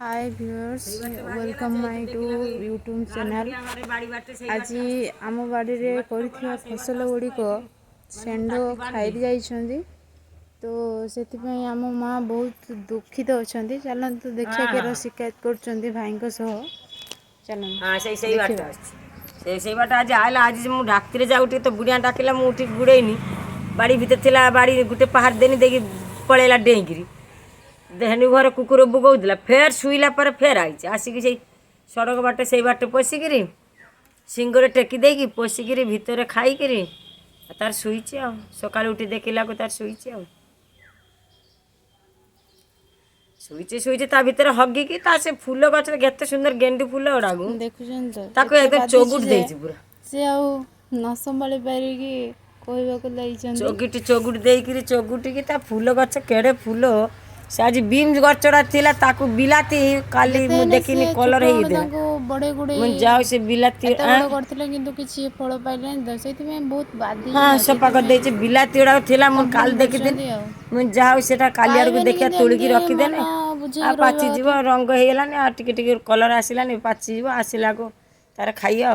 Hi viewers welcome my to YouTube channel. आज आम बाड़ी रे करिथिया फसल गुड़िक षेंड खाई जाइछंदी, तो सेतिपई आम माँ बहुत दुखित अच्छा। चलते देखिए केर शिकायत कर भाई सह चल। हाँ से बाट आज आला आज मु डाक्ती जाऊँ तो बुढ़िया डाकिला मुझे उठी गुड़ेनी बाड़ी भीतर थिला बाड़ी गोटे पहाड़ देनी देखी पलैला डेईकि देहनी घर कुकुर बुगौला फेर शुईला पर फेर आई आसिक से सड़क बाटे से बाटे पशिकी सिंगरे टेकी देकी पशिकी भितर खाईकि तार शुईचे आ सका उठी देखला तार शुईचे आ शुईचे ता भितर हगिकी ता से फूल गछ केते सुंदर गेंडी फूल गुड़ा देखुछन ताको एकदम चौगुट देइछि पूरा से आ न संभाली पारिकी कहबाक लाइछन चौगुट देइकि चौगुटी की ता फूल गछ केड़े फूल से आज बीम गछड़ा थिला ताको बिलाती काली मु देखिनी कलर हेई दे बड़े गुडे मन जाओ से बिलाती करथिले किंतु किछि फल पाइलेन तो सेति में बहुत बादी हां सपा कर देछि बिलाती उडा थिला मु काल देखि दिन मन जाओ सेटा काली आड़ को देखिया तोली की रखी देने आ पाची जीव रंग हेलानी आ टिके टिके कलर आसिलानी पाची जीव आसिला को तार खाइया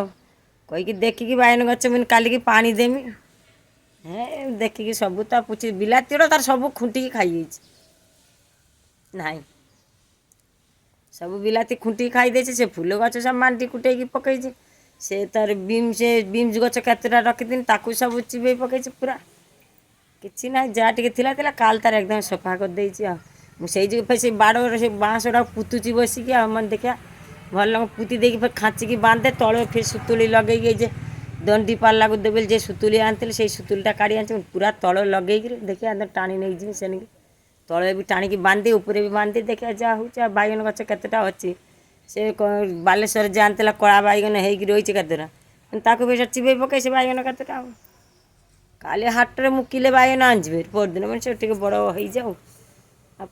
कहि की देखि की बायन गछ मन काली की पानी देमी हे देखि की सब ता पुछि बिलाती उडा तार सब खुंटी की खाइ जाइछि नहीं सब बिलाती खुंटी खाई दे से फूल गछ सब मांटी कुटेकी पकई से तार बीम्स गछ केतटा रखी ताकू सब चिबे पकई पूरा किसी ना जहाँ टे थिला काल तार एकदम सफा कर देछि मुझे से बाड़ से बाँस गुड़ा पुतुची बसिकी मन देखा भल लगे पुती देकी फिर खाँचिकी बांधे तले फिर सुतुली लगे जे दंडी पाला को देवे जे सुतुली आनते से सुतुलीटा काढ़ी आनी पूरा तल लगे देखिए एकदम टाणी नहीं जी से तले भी टाणी बांधी ऊपर भी बांधी देखा जा हो बैगन गछ केतटा अच्छी से बालेश्वर जानते कला बैगन होगी रही केतटा भी चिबे पकई से बैगन केतटा काली हाट में मुकिले बैगन आनजे परदिन मैंने से बड़ हो जाऊ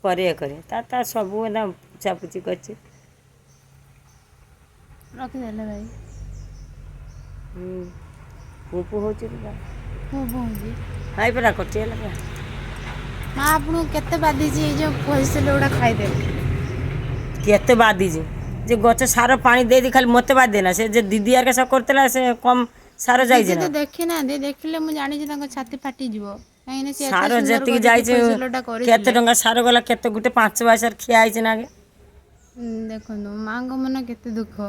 पर करे ता सब एकदम पुछापुछी कर रखिदेले भाई पुपु हो हाई परा कटिगला माँ आपको केते बाधी जो फसल गुड़ा खाईदे केते बाधी जे गछ सार पानी दे दी खाली मत बाद देना से जे दीदी आर के सब करतला से कम सार जाई जे तो देखि ना देखिले मु जानि जे ताको छाती फाटी जीवो काहे ने से सार जति जाई जे केते टंगा सार गला केते गुटे 5 बासर खिया आइ जे नागे देखो माँ को मन केते दुख